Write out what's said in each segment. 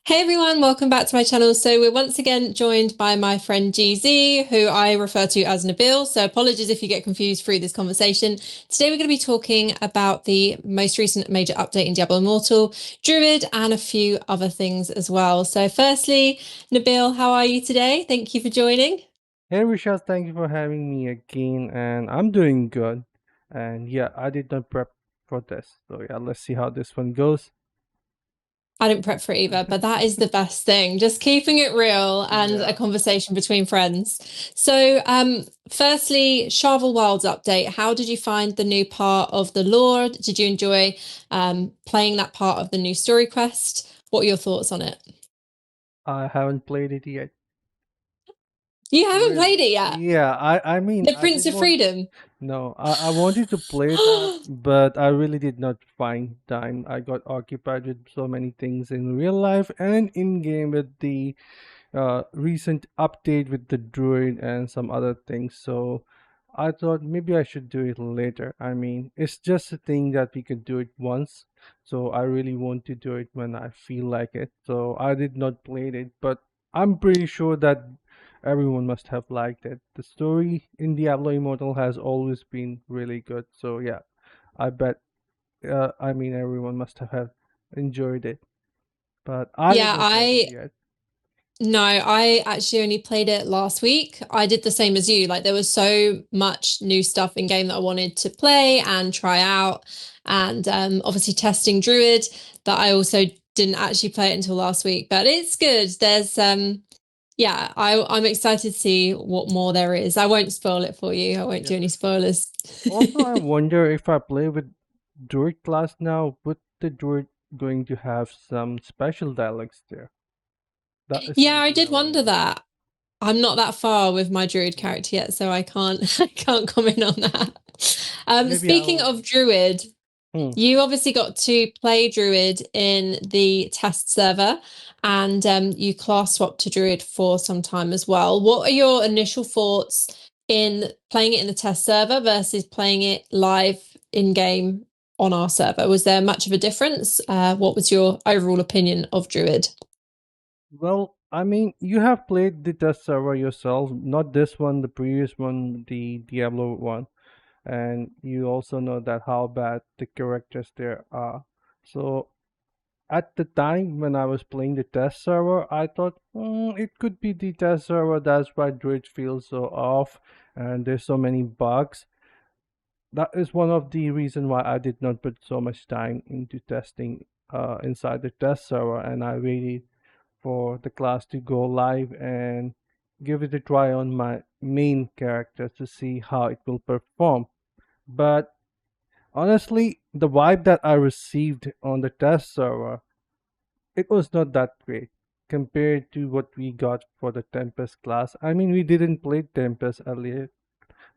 Hey everyone, welcome back to my channel. So we're once again joined by my friend GZ, who I refer to as Nabil. So apologies if you get confused through this conversation. Today we're going to be talking about the most recent major update in Diablo Immortal, Druid, and a few other things as well. So firstly, Nabil, how are you today? Thank you for joining. Hey Risha, thank you for having me again, and I'm doing good. And yeah, I did not prep for this, so yeah, let's see how this one goes. I didn't prep for it either, but that is the best thing. Just keeping it real and a Yeah, conversation between friends. So, firstly, Shovel Wilds update. How did you find the new part of the lore? Did you enjoy playing that part of the new story quest? What are your thoughts on it? I haven't played it yet. You haven't Really? played it yet. Yeah, I mean, The I Prince did of want. Freedom. No, I wanted to play that, but I really did not find time. I got occupied with so many things in real life and in game with the recent update with the Druid and some other things. So I thought maybe I should do it later. I mean, it's just a thing that we could do it once. So I really want to do it when I feel like it. So I did not play it, but I'm pretty sure that everyone must have liked it. The story in Diablo Immortal has always been really good. So yeah, I bet. I mean, everyone must have enjoyed it, but I did Yeah, not play it I yet. No, I actually only played it last week. I did the same as you. Like there was so much new stuff in game that I wanted to play and try out, and obviously testing Druid that I also didn't actually play it until last week. But it's good. There's yeah, I'm excited to see what more there is. I won't spoil it for you. I won't do any Yes. spoilers. Also, I wonder if I play with Druid class now, would the Druid going to have some special dialects there? That is Yeah, I something I did wonder wonder. that. I'm not that far with my druid Mm. character yet, so I can't I can't comment on that. Maybe I Speaking will. of druid, Hmm. you obviously got to play druid in the test server, and you class swapped to druid for some time as well. What are your initial thoughts in playing it in the test server versus playing it live in game on our server? Was there much of a difference? What was your overall opinion of druid? Well, I mean, you have played the test server yourself, not this one, the previous one, the Diablo one, and you also know that how bad the characters there are. So at the time when I was playing the test server, I thought it could be the test server. That's why Druid feels so off, and there's so many bugs. That is one of the reason why I did not put so much time into testing inside the test server, and I waited for the class to go live and give it a try on my main character to see how it will perform. But honestly, the vibe that I received on the test server, it was not that great compared to what we got for the Tempest class. I mean, we didn't play Tempest earlier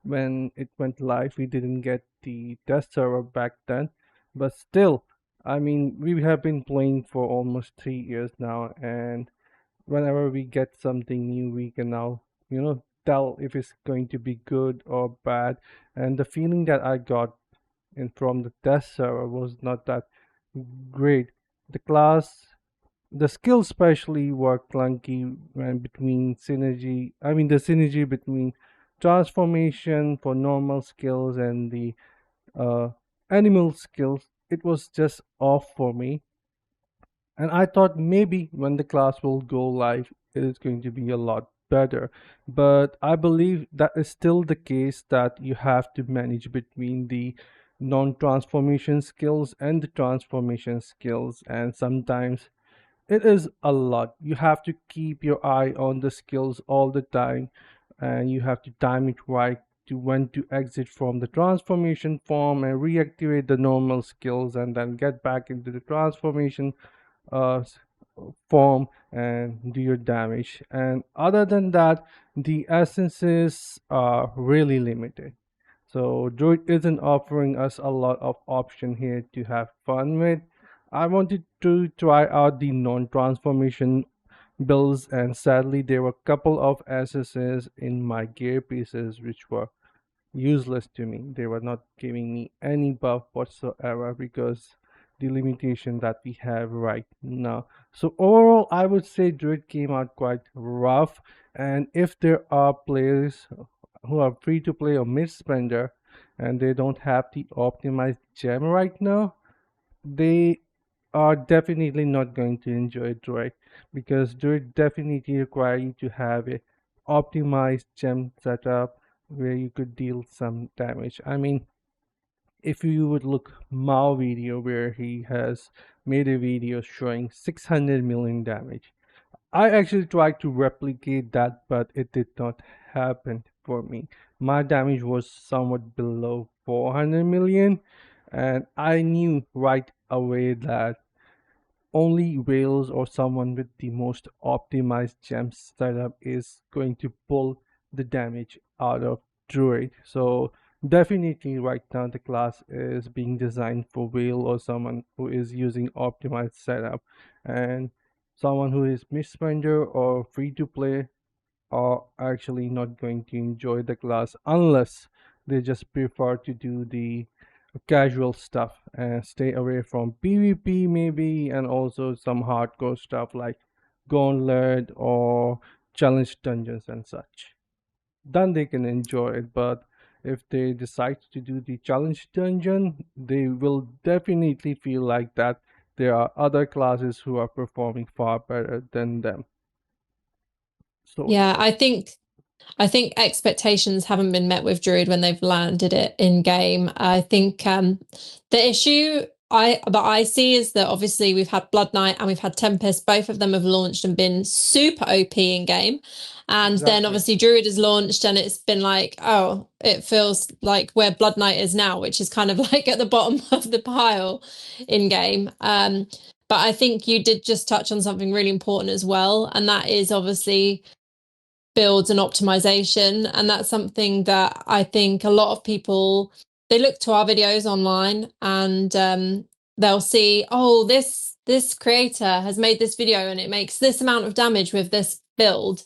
when it went live. We didn't get the test server back then, but still, I mean, we have been playing for almost 3 years now, and whenever we get something new, we can now, tell if it's going to be good or bad. And the feeling that I got in from the test server was not that great. The class the skills especially were clunky when between synergy. I mean, the synergy between transformation for normal skills and the uh, animal skills, it was just off for me. And I thought maybe when the class will go live, it is going to be a lot better. But I believe that is still the case that you have to manage between the non transformation skills and the transformation skills. And sometimes it is a lot. You have to keep your eye on the skills all the time, and you have to time it right to when to exit from the transformation form and reactivate the normal skills and then get back into the transformation uh, s- form and do your damage. And other than that, the essences are really limited. So Druid isn't offering us a lot of option here to have fun with. I wanted to try out the non-transformation builds, and sadly there were a couple of SSs in my gear pieces which were useless to me. They were not giving me any buff whatsoever because the limitation that we have right now. So overall, I would say Druid came out quite rough. And if there are players who are free to play or mid spender and they don't have the optimized gem right now, they are definitely not going to enjoy Druid, because Druid definitely require you to have a optimized gem setup where you could deal some damage. I mean, if you would look Mao video where he has made a video showing 600 million damage, I actually tried to replicate that, but it did not happen for me. My damage was somewhat below 400 million, and I knew right away that only whales or someone with the most optimized gem setup is going to pull the damage out of Druid. So definitely right now the class is being designed for whale or someone who is using optimized setup, and someone who is mid-spender or free to play are actually not going to enjoy the class unless they just prefer to do the casual stuff and stay away from PvP maybe, and also some hardcore stuff like Gauntlet or challenge dungeons and such. Then they can enjoy it, but if they decide to do the challenge dungeon, they will definitely feel like that there are other classes who are performing far better than them. So Yeah, I think expectations haven't been met with Druid when they've landed it in game. I think the issue I see is that obviously we've had Blood Knight and we've had Tempest. Both of them have launched and been super OP in game. And then exactly. obviously Druid has launched and it's been like, oh, it feels like where Blood Knight is now, which is kind of like at the bottom of the pile in game. But I think you did just touch on something really important as well, and that is obviously builds and optimization. And that's something that I think a lot of people, they look to our videos online and they'll see, oh, this creator has made this video and it makes this amount of damage with this build.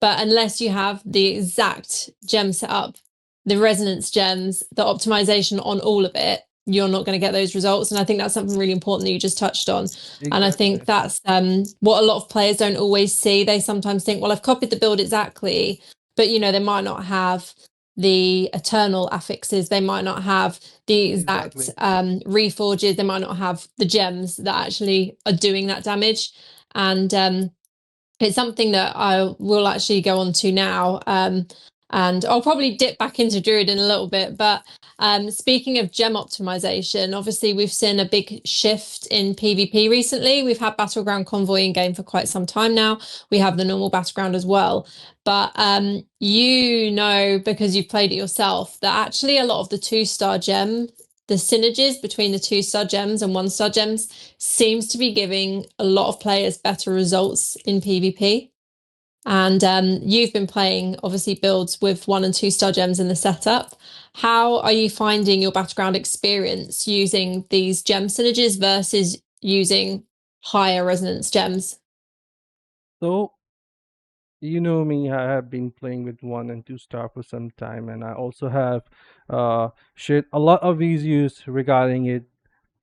But unless you have the exact gem set up, the resonance gems, the optimization on all of it, you're not going to get those results. And I think that's something really important that you just touched on. And I think Exactly. that's what a lot of players don't always see. They sometimes think, well, I've copied the build exactly, but they might not have the eternal affixes, they might not have the exact Exactly. reforges, they might not have the gems that actually are doing that damage. And it's something that I will actually go on to now. And I'll probably dip back into Druid in a little bit. But speaking of gem optimization, obviously we've seen a big shift in PvP recently. We've had Battleground Convoy in game for quite some time now. We have the normal Battleground as well. But because you've played it yourself, that actually a lot of the 2-star gem, the synergies between the 2-star gems and 1-star gems seems to be giving a lot of players better results in PvP. And you've been playing obviously builds with 1 and 2-star gems in the setup. How are you finding your battleground experience using these gem synergies versus using higher resonance gems? So, you know me, I have been playing with 1 and 2 star for some time, and I also have shared a lot of reviews regarding it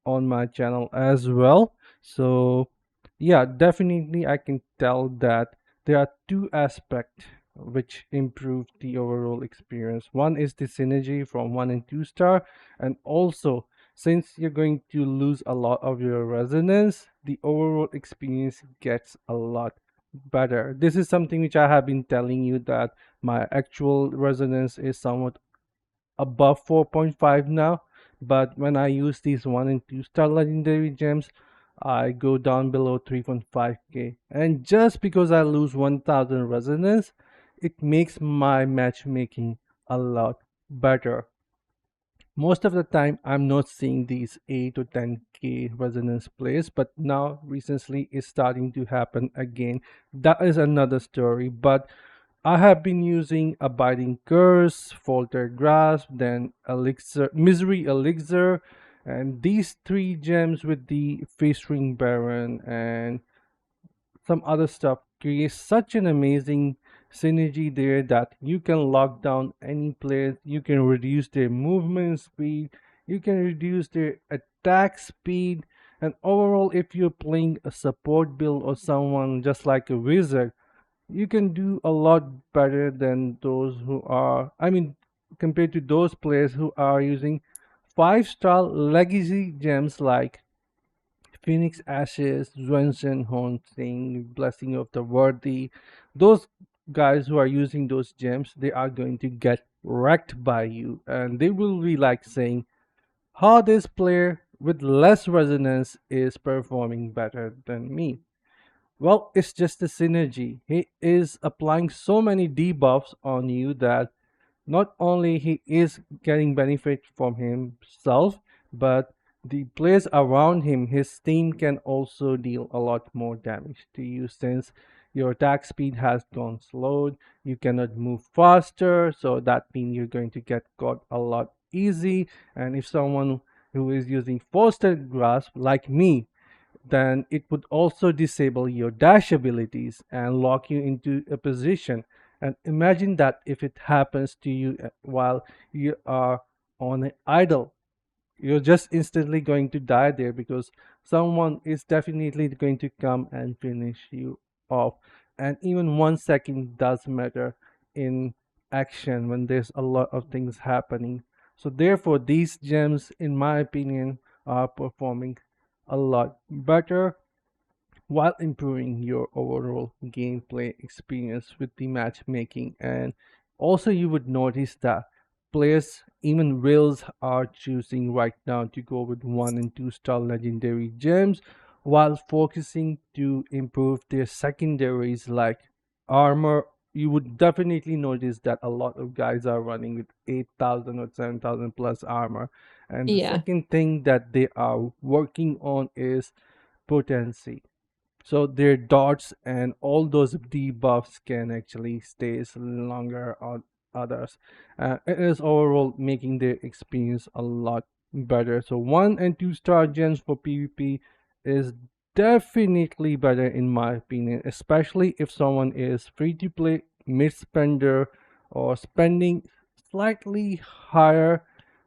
on my channel as well. So, yeah, definitely I can tell that there are two aspects which improve the overall experience. One is the synergy from 1 and 2 star, and also since you're going to lose a lot of your resonance, the overall experience gets a lot better. This is something which I have been telling you, that my actual resonance is somewhat above 4.5 now, but when I use these 1 and 2 star legendary gems, I go down below 3.5k. And just because I lose 1000 resonance, it makes my matchmaking a lot better. Most of the time I'm not seeing these 8 to 10k resonance plays, but now recently it's starting to happen again. That is another story, but I have been using Abiding Curse, Faltered Grasp, then Elixir, Misery Elixir, and these three gems with the Face Ring Baron and some other stuff create such an amazing synergy there that you can lock down any player, you can reduce their movement speed, you can reduce their attack speed, And overall, if you're playing a support build or someone just like a wizard, you can do a lot better than those who are, I mean, compared to those players who are using 5-star legacy gems like Phoenix Ashes, Zwensen Haunting, Blessing of the Worthy. Those guys who are using those gems, they are going to get wrecked by you, and they will be like saying how this player with less resonance is performing better than me. Well, it's just a synergy. He is applying so many debuffs on you that not only he is getting benefit from himself, but the players around him, his team can also deal a lot more damage to you since your attack speed has gone slowed. You cannot move faster, so that means you're going to get caught a lot easy. And if someone who is using Foster Grasp like me, then it would also disable your dash abilities and lock you into a position. And imagine that if it happens to you while you are on an idle, you're just instantly going to die there because someone is definitely going to come and finish you off. And even 1 second does matter in action when there's a lot of things happening. So therefore, these gems, in my opinion, are performing a lot better while improving your overall gameplay experience with the matchmaking. And also, you would notice that players, even whales, are choosing right now to go with 1 and 2 star legendary gems while focusing to improve their secondaries like armor. You would definitely notice that a lot of guys are running with 8,000 or 7,000 plus armor. And the Yeah. second thing that they are working on is potency, so their dots and all those debuffs can actually stay longer on others. It is overall making their experience a lot better. So 1 and 2 star gens for PvP is definitely better in my opinion, especially if someone is free to play, mid spender, or spending slightly higher,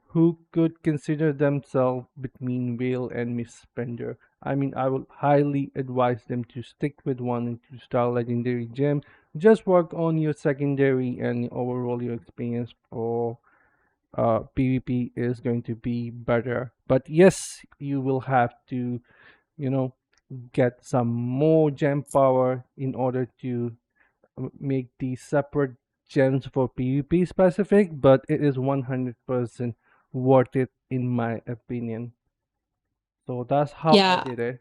who could consider themselves between whale and mid spender. I mean, I would highly advise them to stick with 1 and 2 star legendary gem. Just work on your secondary, and overall your experience for PvP is going to be better. But yes, you will have to, you know, get some more gem power in order to make these separate gems for PvP specific, but it is 100% worth it in my opinion. So that's how I Yeah. did it.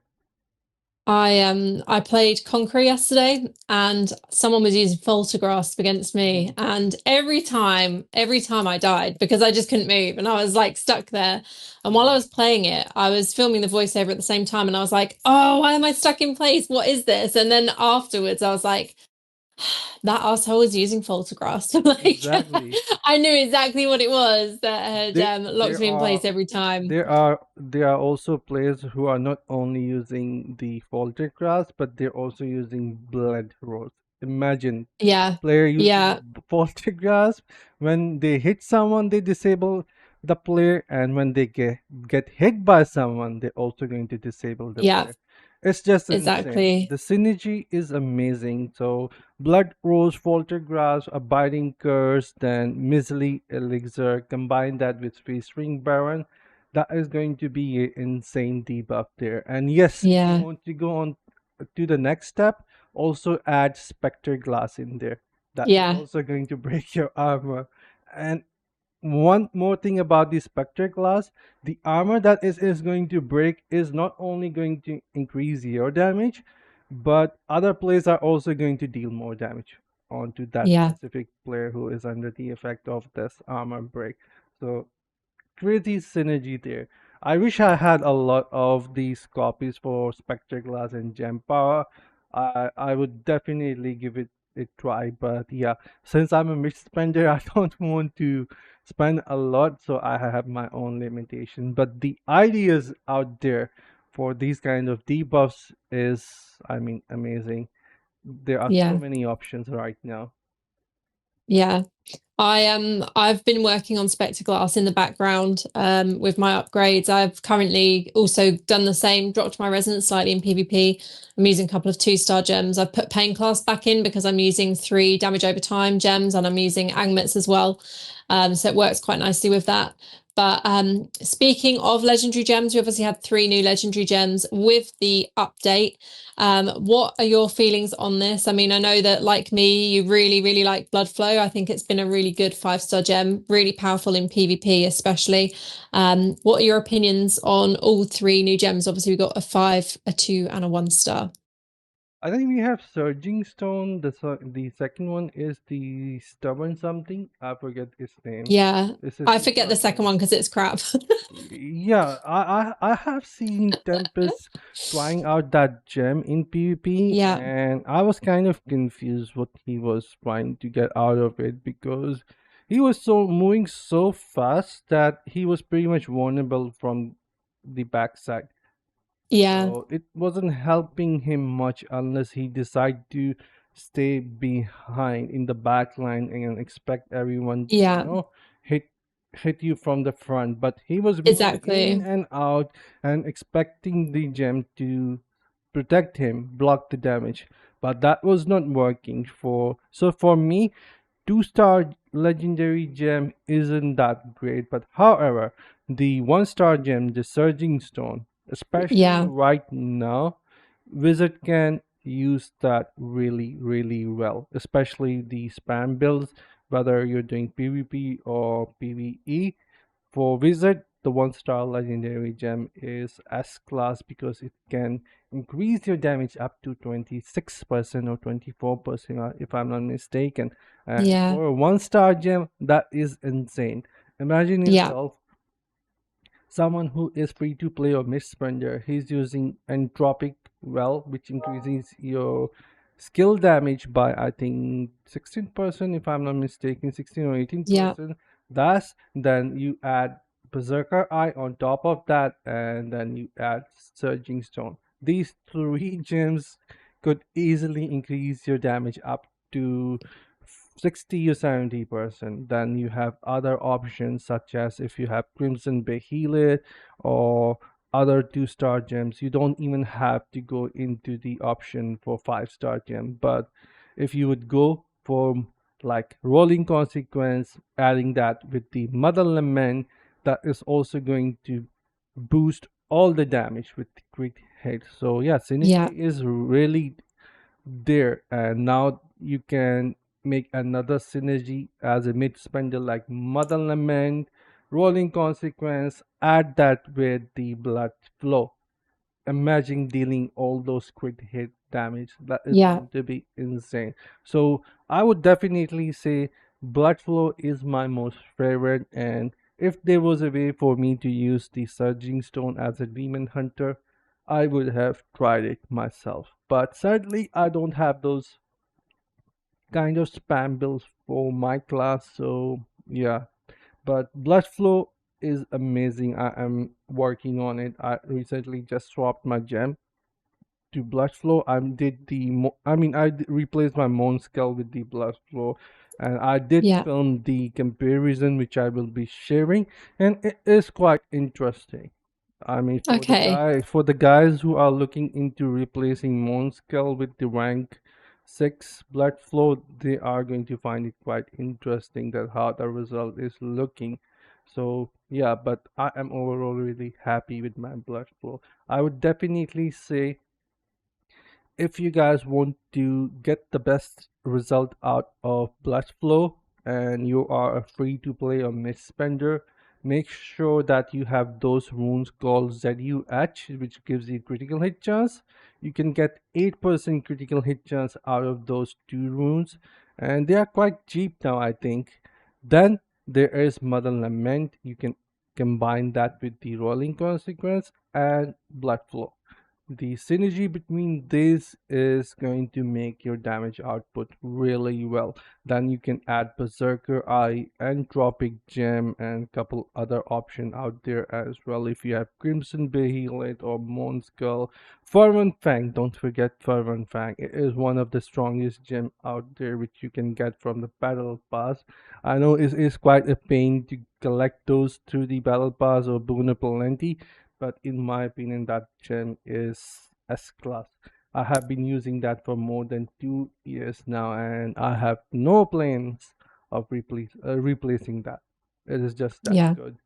I played Conqueror yesterday and someone was using Grasp against me, Mhm. and every time I died because I just couldn't move and I was like stuck there. And while I Mhm. was playing it, I was filming the voiceover at the same time and I was like, "Oh, why am I stuck in place? What is this?" And then afterwards I was like, that asshole was using Grasp. Like Exactly. I knew exactly what it was that had There, locked there me in are place every time. there are also players who are not only using the Falter Grass, but they're also using Blood Rose. Imagine Yeah. player using Yeah. Falter Grasp. When they hit someone, they disable the player, and when they get hit by someone, they're also going to disable the Yeah. player. It's just insane. Exactly. The synergy is amazing. So Blood Rose, Falter Grass, Abiding Curse, then Misery Elixir, combine that with Face Ring Baron, that is going to be an insane debuff there. And yes, if you Yeah. want to go on to the next step, also add Spectre Glass in there. That is Yeah. also going to break your armor. And one more thing about the Spectre class, the armor that is going to break is not only going to increase your damage, but other players are also going to deal more damage onto that Yeah. specific player who is under the effect of this armor break. So crazy synergy there. I wish I had a lot of these copies for Spectre Glass and Gem Power. I would definitely give it a try, but yeah, since I'm a mid spender, I don't want to spend a lot, so I have my own limitation. But the ideas out there for these kind of debuffs is, I mean, amazing. There are so Yeah. many options right now. Yeah. I've been working on Spectre Glass in the background with my upgrades. I've currently also done the same, dropped my resonance slightly in PvP. I'm using a couple of 2-star gems. I've put Pain Class back in because I'm using 3 damage over time gems and I'm using Agmets as well. So it works quite nicely with that. But speaking of legendary gems, we obviously had 3 new legendary gems with the update. What are your feelings on this? I mean, I know that like me, you really, really like Blood Flow. I think it's been a really good 5-star gem, really powerful in PvP, especially. What are your opinions on all 3 new gems? Obviously, we've got a 5, a 2, and a 1-star. I think we have Surging Stone. The second one is the Stubborn something. I forget its name. Yeah, It's a I forget two-star the second gem. one because it's crap. Yeah, I have seen Tempest trying out that gem in PvP, Yeah, and I was kind of confused what he was trying to get out of it because he was so moving so fast that he was pretty much vulnerable from the backside. yeah, So it wasn't helping him much unless he decided to stay behind in the back line and expect everyone to, yeah, hit you from the front. But he was moving in exactly. and out and expecting the gem to protect him, block the damage. But that was not working for me 2-star legendary gem isn't that great, but however, the 1-star gem, the Surging Stone, especially Yeah, right now, Wizard can use that really, really well, especially the spam builds, whether you're doing PvP or PvE. For Wizard, the 1-star legendary gem is S class because it can increase your damage up to 26% or 24%, if I'm not mistaken. And yeah, for a 1-star gem, that is insane. Imagine yeah, yourself someone who is free to play or mid spender, he's using entropic well, which increases your skill damage by I think 16%, if I'm not mistaken, 16 or yeah, 18%. Thus, then you add Berserker Eye on top of that, and then you add Surging Stone. These 3 gems could easily increase your damage up to 60 or 70%. Then you have other options such as if you have Crimson Behelit or other 2-star gems, you don't even have to go into the option for 5-star gem. But if you would go for like Rolling Consequence, adding that with the Mother Lament, that is also going to boost all the damage with the crit hit. So yeah, yeah, synergy is really there, and now you can make another synergy as a mid spender like Mother Lament, Rolling Consequence, add that with the Blood Flow. Imagine dealing all those crit hit damage. That is yeah, going to be insane. So I would definitely say Blood Flow is my most favorite, and if there was a way for me to use the Surging Stone as a demon hunter, I would have tried it myself. But sadly, I don't have those kind of spam builds for my class, so yeah. But Blood Flow is amazing. I am working on it. I recently just swapped my gem to blood flow. I did replaced my moon skull with the blood flow, and I did yeah. film the comparison, which I will be sharing, and it is quite interesting. I mean, Okay. for the guys who are looking into replacing moon skull with the rank 6 blood flow, they are going to find it quite interesting that how the result is looking. So yeah, but I am overall really happy with my blood flow. I would definitely say if you guys want to get the best result out of blood flow and you are a free to play or mid spender, make sure that you have those runes called ZUH, which gives you critical hit chance. You can get 8% critical hit chance out of those 2 runes, and they are quite cheap now, I think. Then there is Mother Lament. You can combine that with the rolling consequence and blood flow. The synergy between these is going to make your damage output really well. Then you can add Berserker Eye, Entropic Gem, and couple other options out there as well. If you have Crimson Behelit or Moon Skull, Fervent Fang, don't forget Fervent Fang. It is one of the strongest gem out there which you can get from the Battle Pass. I know it is quite a pain to collect those through the Battle Pass or Boon of Plenty, but in my opinion that gem is S class. I have been using that for more than 2 years now, and I have no plans of replacing that. It is just that Yeah. good.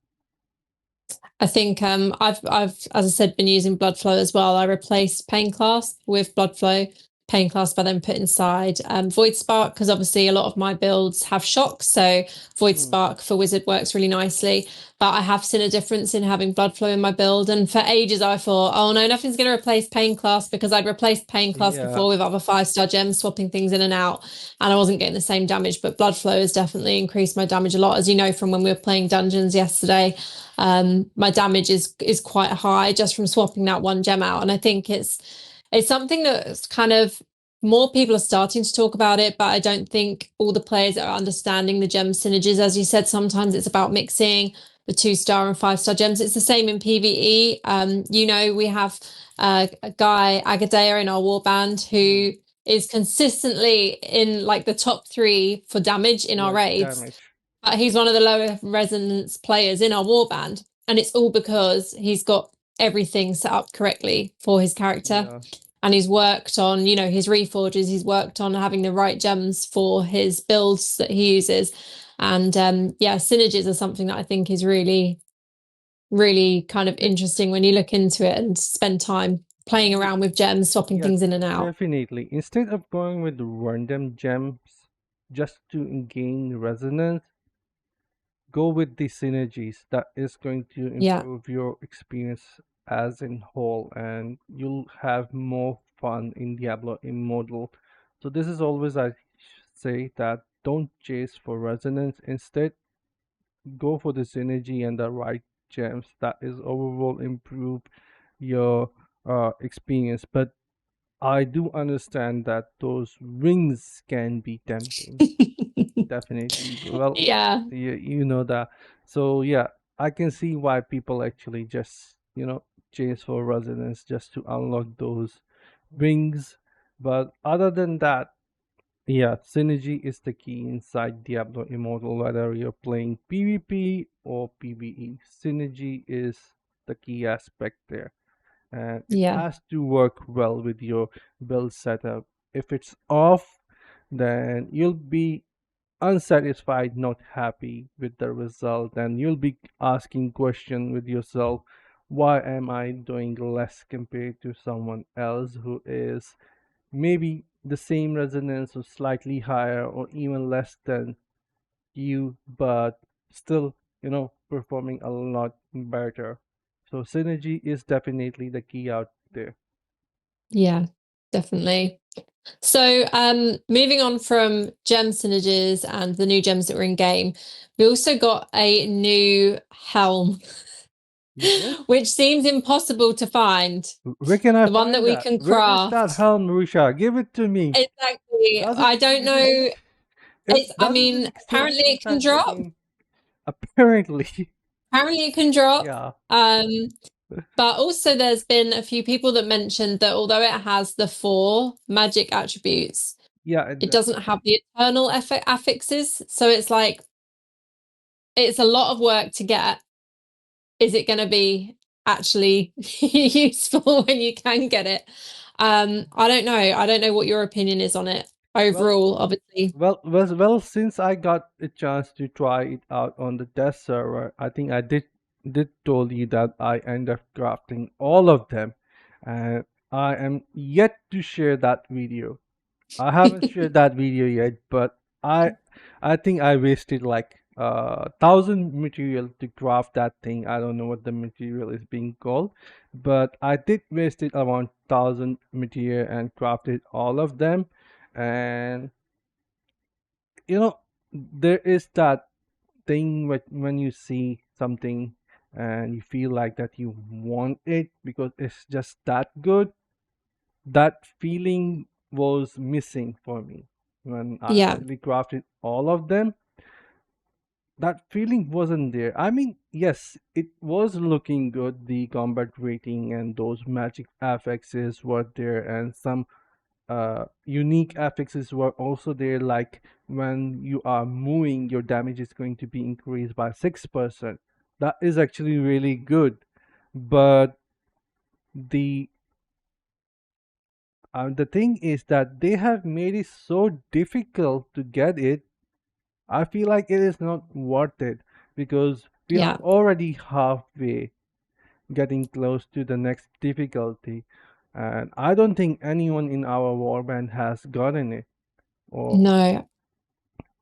I think I've as I said been using blood flow as well. I replaced pain clasp with blood flow. Pain clasp I then put inside void spark because obviously a lot of my builds have shocks, so void Hmm. spark for wizard works really nicely. But I have seen a difference in having blood flow in my build, and for ages I thought, oh no, nothing's going to replace pain clasp because I'd replaced pain clasp Yeah. before with other 5-star gems, swapping things in and out, and I wasn't getting the same damage. But blood flow has definitely increased my damage a lot, as you know from when we were playing dungeons yesterday. My damage is quite high just from swapping that one gem out. And I think it's something that's kind of more people are starting to talk about it, but I don't think all the players are understanding the gem synergies. As you said, sometimes it's about mixing the 2-star and 5-star gems. It's the same in PvE. We have a guy, Agadea, in our warband Hmm. who is consistently in like the top 3 for damage in our Yeah. raids. Damage. He's one of the lower resonance players in our warband, and it's all because he's got everything set up correctly for his character. Yeah. And he's worked on, his reforges, he's worked on having the right gems for his builds that he uses. And yeah, synergies are something that I think is really, really kind of De- interesting when you look into it and spend time playing de- around with gems, swapping yeah. things in and out. Definitely. Instead of going with random gems just to gain resonance, go with the synergies. That is going to Yeah. improve your experience as in whole, and you'll have more fun in Diablo Immortal. So this is always I say that don't chase for resonance. Instead, go for the synergy and the right gems. That is overall improve your experience. But I do understand that those rings can be tempting. Definitely. Well, Yeah. you know that. So yeah, I can see why people actually just chase for resonance just to unlock those rings. But other than that, yeah, synergy is the key inside Diablo Immortal. Whether you're playing PvP or PvE, synergy is the key aspect there, and it Yeah. has to work well with your build setup. If it's off, then you'll be unsatisfied, not happy with the result, and you'll be asking question with yourself, why am I doing less compared to someone else who is maybe the same resonance or slightly higher or even less than you, but still performing a lot better. So synergy is definitely the key out there. Yeah, definitely. So, moving on from gem synergies and the new gems that were in game, we also got a new helm, We did. which seems impossible to find. Where can I The one that find we that? can Where is that craft. helm, Risha? Give it to me. Exactly. Does it I don't exist? know. It I does it mean, exist apparently it can inside the drop. game? Apparently. Apparently it can drop. Yeah. Um, but also there's been a few people that mentioned that although it has the 4 magic attributes, Yeah, it doesn't have the eternal affixes. So it's like it's a lot of work to get. Is it going to be actually useful when you can get it? I don't know. I don't know what your opinion is on it well, overall, obviously. since I got a chance to try it out on the test server, I think I did told you that I end up crafting all of them, and I am yet to share that video. I haven't shared that video yet, but I think I wasted like 1,000 material to craft that thing. I don't know what the material is being called, but I did wasted around 1,000 material and crafted all of them. And you know, there is that thing when you see something and you feel like that you want it because it's just that good. That feeling was missing for me when I Yeah. actually crafted all of them. That feeling wasn't there. I mean, yes, it was looking good. The combat rating and those magic affixes were there, and some unique affixes were also there. Like when you are moving, your damage is going to be increased by 6%. That is actually really good. But the the thing is that they have made it so difficult to get it. I feel like it is not worth it because we are Yeah. already halfway getting close to the next difficulty. And I don't think anyone in our warband has gotten it. Or No,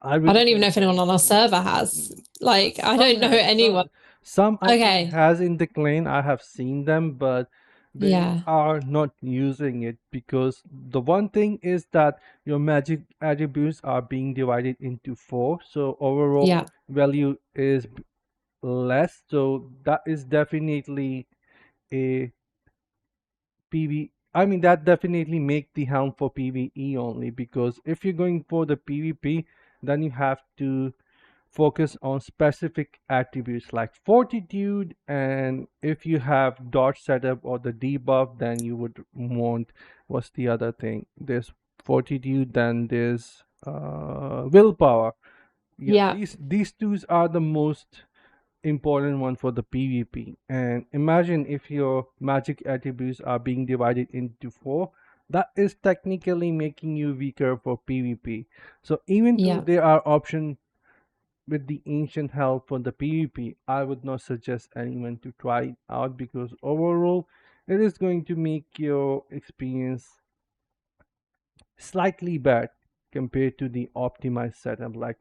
I I really don't even know don't if anyone know. on our server has. Like, I Some don't know have anyone. some I think Okay. has in the clan. I have seen them, but they Yeah. are not using it because the one thing is that your magic attributes are being divided into four, so overall Yeah. value is less. So that is definitely a PV. I mean, that definitely make the helm for PvE only, because if you're going for the PvP, then you have to focus on specific attributes like fortitude, and if you have dodge setup or the debuff, then you would want, what's the other thing? There's fortitude, then there's willpower. Yeah, Yeah. these two are the most important one for the PvP. And imagine if your magic attributes are being divided into four, that is technically making you weaker for PvP. So even though Yeah. there are options with the ancient help for the PvP, I would not suggest anyone to try it out because overall it is going to make your experience slightly bad compared to the optimized setup, like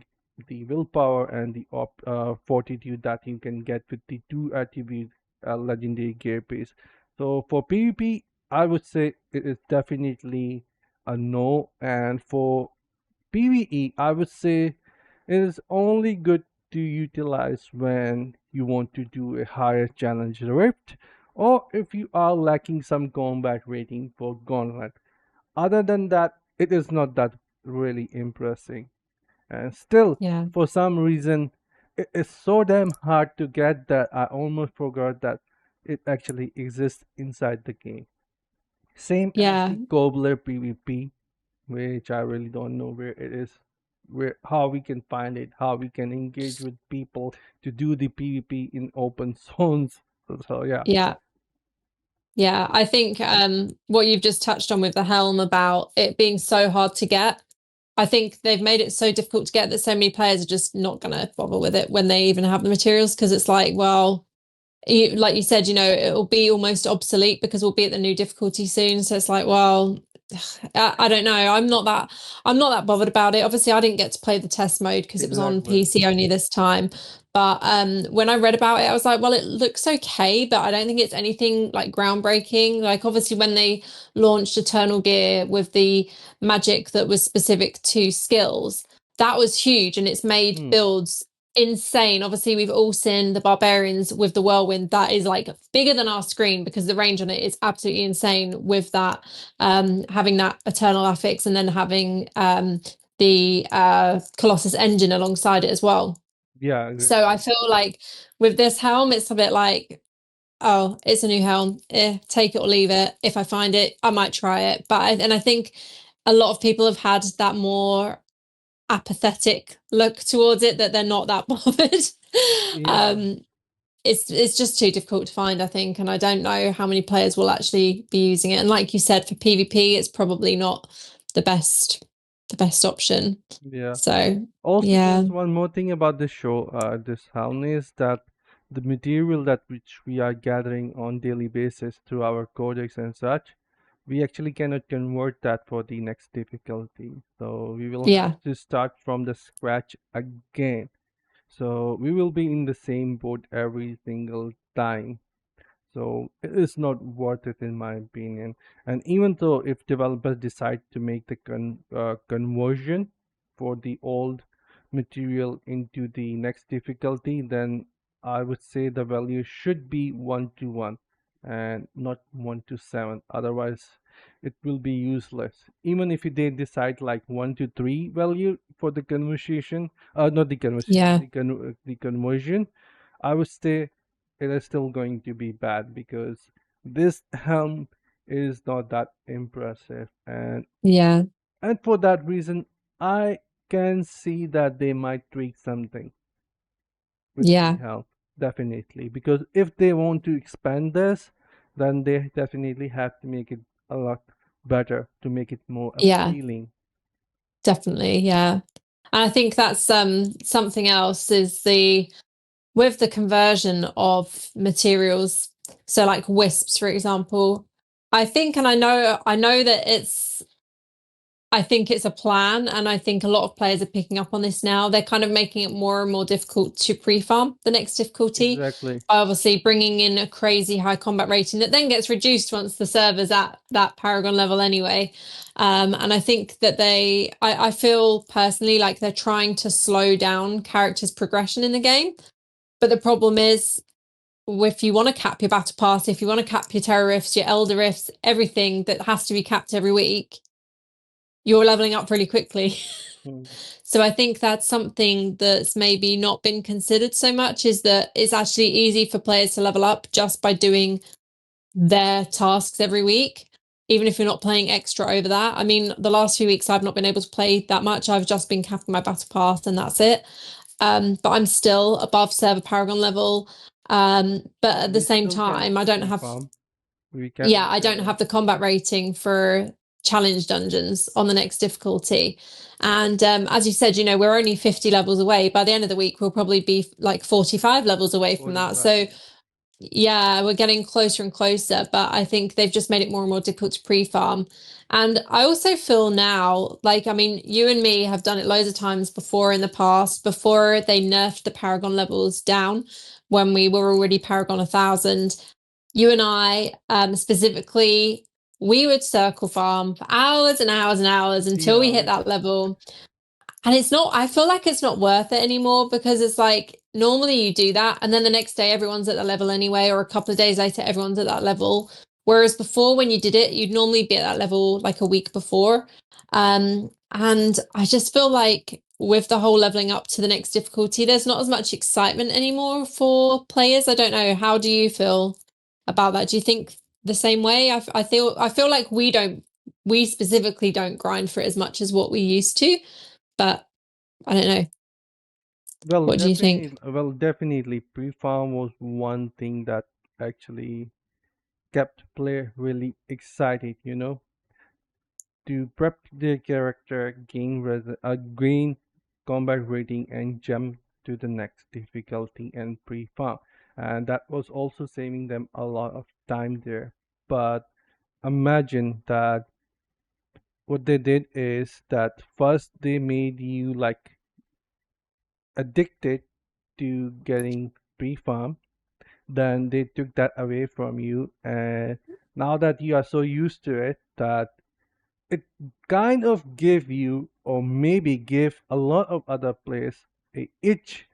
the willpower and the fortitude that you can get with the two attribute legendary gear piece. So for PvP, I would say it is definitely a no, and for PvE, I would say it is only good to utilize when you want to do a higher challenge rift, or if you are lacking some combat rating for gauntlet. Other than that, it is not that really impressing. And still, Yeah. for some reason, it is so damn hard to get that I almost forgot that it actually exists inside the game. Same as Yeah. the Cobbler PvP, which I really don't know where it is, where how we can find it, how we can engage with people to do the PvP in open zones. So yeah. Yeah. Yeah. I think what you've just touched on with the helm about it being so hard to get, I think they've made it so difficult to get that so many players are just not gonna bother with it when they even have the materials because it's like, well, like you said, it'll be almost obsolete because we'll be at the new difficulty soon. So it's like, well, I don't know. I'm not that bothered about it. Obviously, I didn't get to play the test mode because it was on Exactly. PC only this time. But when I read about it, I was like, well, it looks okay, but I don't think it's anything like groundbreaking. Like obviously when they launched Eternal Gear with the magic that was specific to skills, that was huge and it's made Hmm. builds insane. Obviously, we've all seen the barbarians with the whirlwind. That is like bigger than our screen because the range on it is absolutely insane with that having that eternal affix and then having the Colossus engine alongside it as well. Yeah, So I exactly. feel like with this helm, it's a bit like, oh, it's a new helm. Take it or leave it. If I find it, I might try it. And I think a lot of people have had that more apathetic look towards it that they're not that bothered. Yeah. um, it's just too difficult to find, I think, and I don't know how many players will actually be using it. And like you said, for PvP, it's probably not the best option. Yeah. So Also, yeah, there's one more thing about this show, this helm, is that the material that which we are gathering on daily basis through our codex and such, we actually cannot convert that for the next difficulty. So we will have yeah, to start from the scratch again. So we will be in the same boat every single time. So it is not worth it in my opinion. And even though if developers decide to make the conversion for the old material into the next difficulty, then I would say the value should be 1 to 1 and not 1 to 7. Otherwise, it will be useless. Even if they decide like 1 to 3 value for the conversation, not the conversation, Yeah. the conversion, I would say it is still going to be bad because this helm is not that impressive, Yeah. and for that reason, I can see that they might tweak something with the Yeah. help, definitely. Because if they want to expand this, then they definitely have to make it a lot better to make it more Yeah. appealing. Definitely. Yeah. And I think that's something else is the with the conversion of materials. So like wisps, for example, I think, and I know that I think it's a plan, and I think a lot of players are picking up on this now. They're kind of making it more and more difficult to pre-farm the next difficulty Exactly. by obviously bringing in a crazy high combat rating that then gets reduced once the server's at that Paragon level anyway. And I think that I feel personally like they're trying to slow down characters' progression in the game. But the problem is, if you want to cap your battle pass, if you want to cap your terror rifts, your elder rifts, everything that has to be capped every week, you're leveling up really quickly. Mm. So I think that's something that's maybe not been considered so much, is that it's actually easy for players to level up just by doing their tasks every week, even if you're not playing extra over that. I mean, the last few weeks I've not been able to play that much. I've just been capping my battle pass and that's it. But I'm still above server Paragon level. But at the We same still can time, I don't have pre-farm. We can yeah, make I don't a have the combat rating for challenge dungeons on the next difficulty. And as you said, we're only 50 levels away. By the end of the week, we'll probably be like 45 levels away from that. 45. So yeah, we're getting closer and closer, but I think they've just made it more and more difficult to pre-farm. And I also feel now, like, I mean, you and me have done it loads of times before in the past, before they nerfed the Paragon levels down when we were already Paragon 1,000. You and I, specifically, we would circle farm for hours and hours and hours The until we hit hours. that level. And it's not, I feel like it's not worth it anymore, because it's like normally you do that and then the next day everyone's at that level anyway, or a couple of days later everyone's at that level. Whereas before, when you did it, you'd normally be at that level like a week before. And I just feel like with the whole leveling up to the next difficulty, there's not as much excitement anymore for players. I don't know. How do you feel about that? Do you think the same way? I feel like we specifically don't grind for it as much as what we used to, but I don't know. What do you think? Definitely, pre-farm was one thing that actually kept player really excited, to prep their character, gain combat rating, and jump to the next difficulty and pre-farm. And that was also saving them a lot of time there. But imagine that what they did is that first they made you like addicted to getting pre-farm, then they took that away from you, and now that you are so used to it that it kind of give you, or maybe give a lot of other players, a itch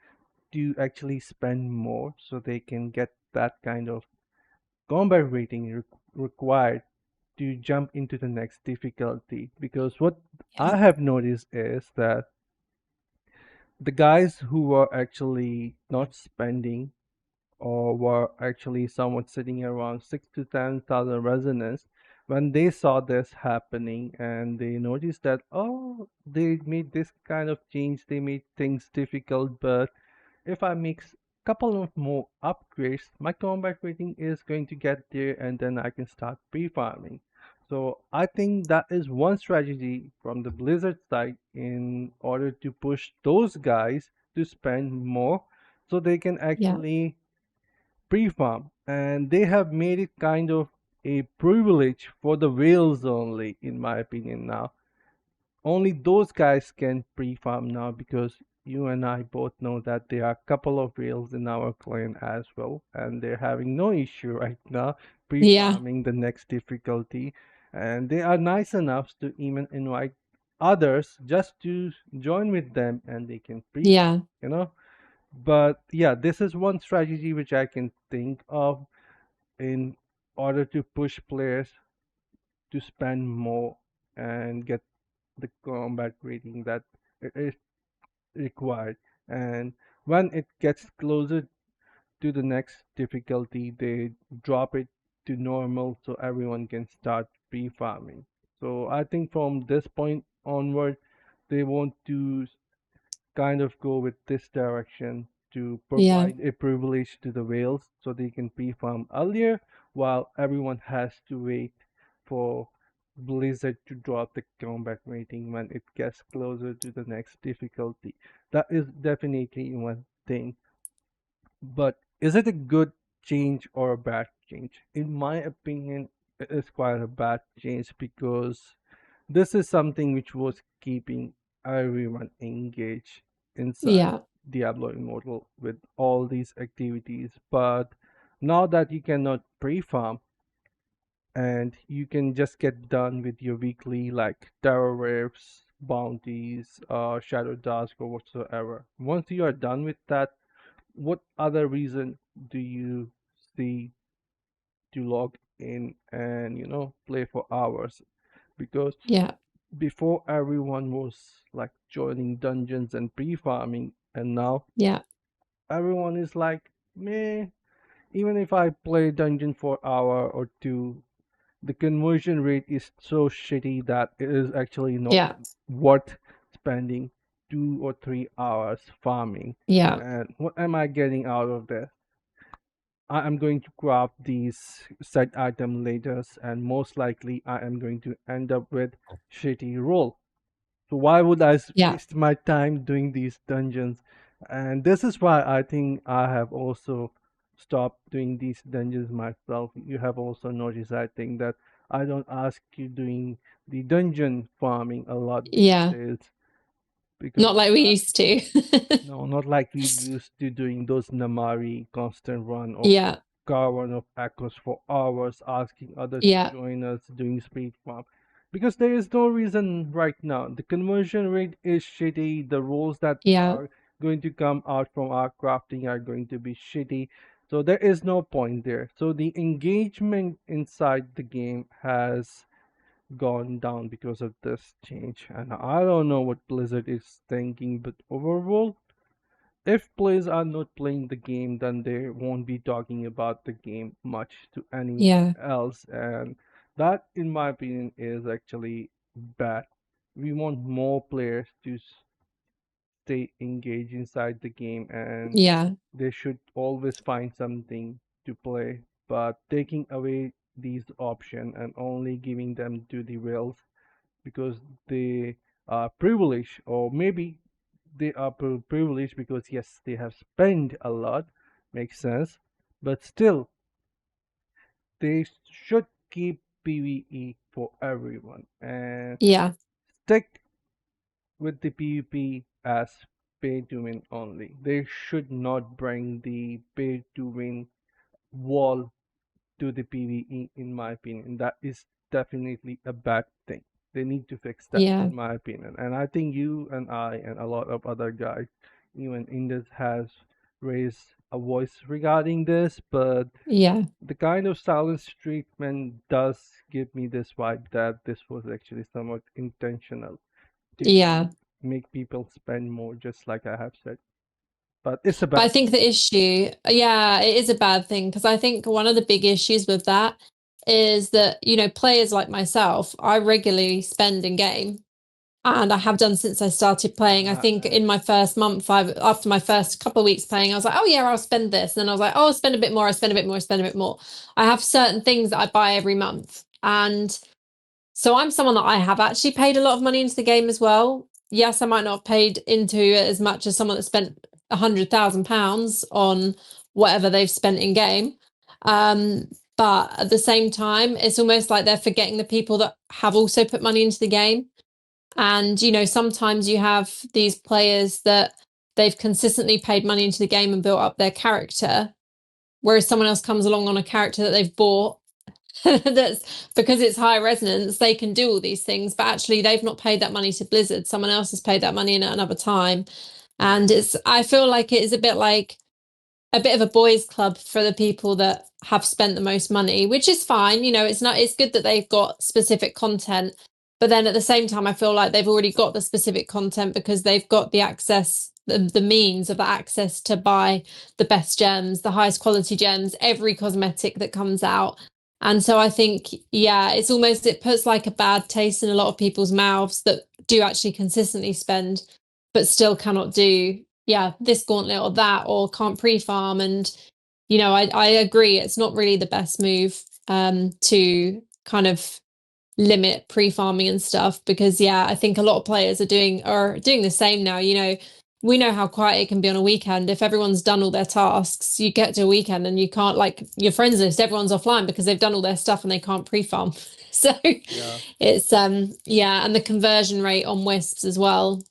to actually spend more so they can get that kind of combat rating required to jump into the next difficulty. Because what Yeah. I have noticed is that the guys who were actually not spending, or were actually somewhat sitting around 6 to 10,000 resonance, when they saw this happening and they noticed that, oh, they made this kind of change, they made things difficult, but if I make couple of more upgrades, my combat rating is going to get there, and then I can start pre-farming. So I think that is one strategy from the Blizzard side in order to push those guys to spend more so they can Yeah. actually pre-farm, and they have made it kind of a privilege for the whales only, in my opinion. Now only those guys can pre-farm now, because you and I both know that there are a couple of whales in our clan as well, and they're having no issue right now Yeah. pre-farming the next difficulty, and they are nice enough to even invite others just to join with them, and they can pre-farm, Yeah. you know But yeah, this is one strategy which I can think of in order to push players to spend more and get the combat rating that is required. And when it gets closer to the next difficulty, they drop it to normal so everyone can start pre-farming. So I think from this point onward, they want to kind of go with this direction to Yeah. provide a privilege to the whales so they can pre-farm earlier while everyone has to wait for Blizzard to drop the combat rating when it gets closer to the next difficulty. That is definitely one thing. But is it a good change or a bad change? In my opinion, it is quite a bad change because this is something which was keeping everyone engaged inside Yeah. Diablo Immortal with all these activities. But now that you cannot pre-farm and you can just get done with your weekly like terror rifts, bounties, shadow task or whatsoever. Once you are done with that, what other reason do you see to log in and play for hours? Because Yeah. before everyone was like joining dungeons and pre-farming, and now Yeah. everyone is like, meh, even if I play dungeon for hour or two, the conversion rate is so shitty that it is actually not Yeah. worth spending 2 or 3 hours farming. Yeah. And what am I getting out of this? I am going to craft these set item later, and most likely I am going to end up with shitty roll. So why would I Yeah. waste my time doing these dungeons? And this is why I think I have also stopped doing these dungeons myself. You have also noticed, I think, that I don't ask you doing the dungeon farming a lot these Yeah. days Not because like we used to. no, not like we used to doing those Namari constant run or Yeah. car run of echoes for hours, asking others to Yeah. join us doing speed farm. Because there is no reason right now. The conversion rate is shitty. The rules that Yeah. are going to come out from our crafting are going to be shitty. So there is no point there. So the engagement inside the game has gone down because of this change. And I don't know what Blizzard is thinking, but overall, if players are not playing the game, then they won't be talking about the game much to anyone Yeah. else. And that, in my opinion, is actually bad. We want more players to stay engaged inside the game, and Yeah. they should always find something to play. But taking away these options and only giving them to the whales because they are privileged, or maybe they are privileged because yes, they have spent a lot, makes sense, but still they should keep PvE for everyone and Yeah. stick with the PvP as pay to win only. They should not bring the pay to win wall to the PvE, in my opinion. That is definitely a bad thing. They need to fix that, Yeah. in my opinion. And I think you and I and a lot of other guys, even Indus, has raised a voice regarding this. But Yeah. the kind of silence treatment does give me this vibe that this was actually somewhat intentional to Yeah. make people spend more, just like I have said. But it's a But I bad think thing. the issue, yeah, it is a bad thing because I think one of the big issues with that is that, players like myself, I regularly spend in game and I have done since I started playing. I think Uh, in my first month, after my first couple of weeks playing, I was like, oh yeah, I'll spend this. And then I was like, oh, I'll spend a bit more, I spend a bit more, I spend a bit more. I have certain things that I buy every month. And so I'm someone that I have actually paid a lot of money into the game as well. Yes, I might not have paid into it as much as someone that spent £100,000 on whatever they've spent in game. But at the same time, it's almost like they're forgetting the people that have also put money into the game. And, sometimes you have these players that they've consistently paid money into the game and built up their character, whereas someone else comes along on a character that they've bought that's because it's high resonance, they can do all these things, but actually they've not paid that money to Blizzard. Someone else has paid that money in at another time. And I feel like it is a bit of a boys' club for the people that have spent the most money, which is fine. It's good that they've got specific content, but then at the same time, I feel like they've already got the specific content because they've got the access, the means of the access to buy the best gems, the highest quality gems, every cosmetic that comes out. And so I think, yeah, it puts like a bad taste in a lot of people's mouths that do actually consistently spend, but still cannot do, yeah, this gauntlet or that, or can't pre-farm. And, I agree. It's not really the best move to kind of limit pre-farming and stuff because, yeah, I think a lot of players are doing the same now. We know how quiet it can be on a weekend. If everyone's done all their tasks, you get to a weekend and you can't, like your friends list, everyone's offline because they've done all their stuff and they can't pre-farm. So Yeah, it's yeah, and the conversion rate on wisps as well.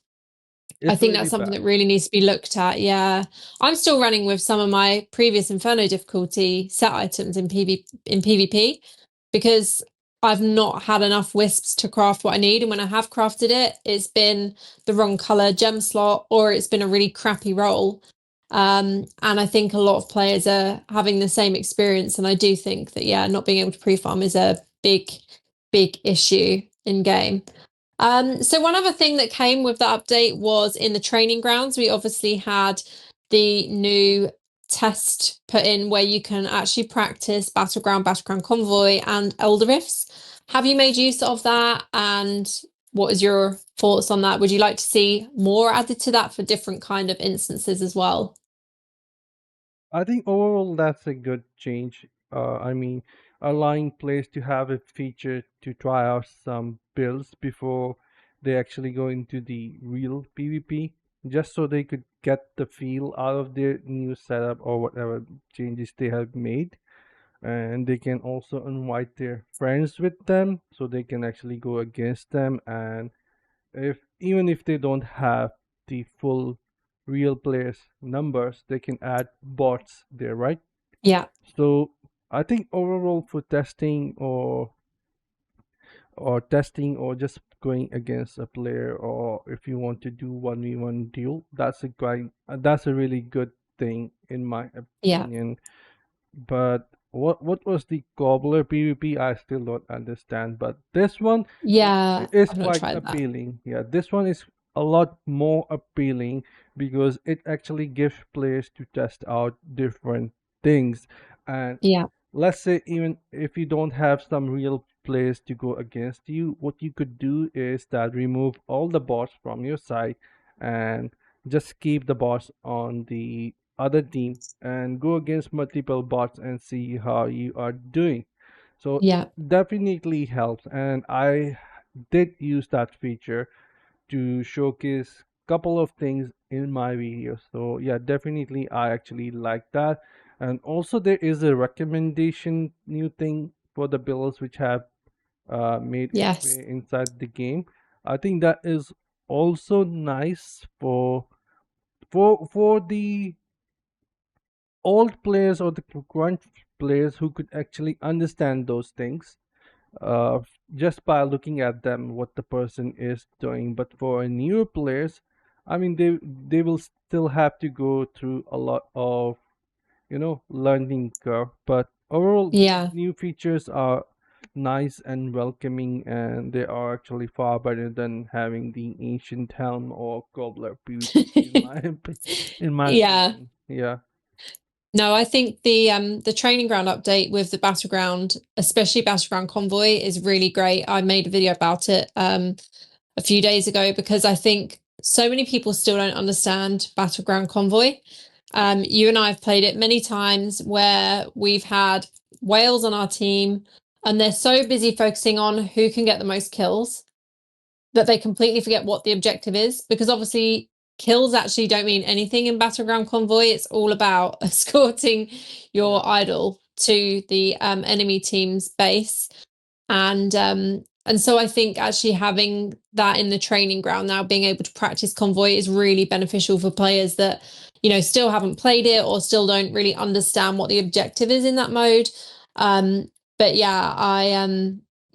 I it's think really that's something bad. that really needs to be looked at. Yeah. I'm still running with some of my previous Inferno difficulty set items in PvP because I've not had enough wisps to craft what I need. And when I have crafted it, it's been the wrong color gem slot or it's been a really crappy roll. And I think a lot of players are having the same experience. And I do think that, yeah, not being able to pre-farm is a big, big issue in game. So one other thing that came with the update was in the training grounds, we obviously had the new test put in where you can actually practice Battleground Convoy, and Elder Rifts. Have you made use of that? And what is your thoughts on that? Would you like to see more added to that for different kind of instances as well? I think overall that's a good change. I mean, allowing players to have a feature to try out some builds before they actually go into the real PvP, just so they could get the feel out of their new setup or whatever changes they have made. And they can also invite their friends with them so they can actually go against them. And if even if they don't have the full real players numbers, they can add bots there, right? Yeah, So I think overall for testing or just going against a player, or if you want to do 1v1 deal, that's a really good thing in my yeah, opinion. But what was the Gobbler PvP? I still don't understand. But this one yeah. is I've not quite tried that. appealing. Yeah, this one is a lot more appealing because it actually gives players to test out different things. And Yeah, let's say even if you don't have some real players to go against you, what you could do is that remove all the bots from your side and just keep the bots on the other team and go against multiple bots and see how you are doing. So it yeah, definitely helps, and I did use that feature to showcase couple of things in my videos. So yeah, definitely I actually like that. And also there is a recommendation new thing for the builds which have made its yes, way inside the game. I think that is also nice for the old players or the current players who could actually understand those things uh, just by looking at them what the person is doing. But for newer players, I mean they will still have to go through a lot of learning curve. But overall, these yeah. new features are nice and welcoming, and they are actually far better than having the ancient helm or gobbler PvP in my Yeah. opinion. Yeah. No, I think the training ground update with the Battleground, especially Battleground Convoy, is really great. I made a video about it a few days ago because I think so many people still don't understand Battleground Convoy. You and I have played it many times where we've had whales on our team and they're so busy focusing on who can get the most kills that they completely forget what the objective is because obviously kills actually don't mean anything in Battleground Convoy. It's all about escorting Yeah. your idol to the enemy team's base. And so I think actually having that in the training ground now, being able to practice convoy is really beneficial for players that, still haven't played it or still don't really understand what the objective is in that mode. But yeah,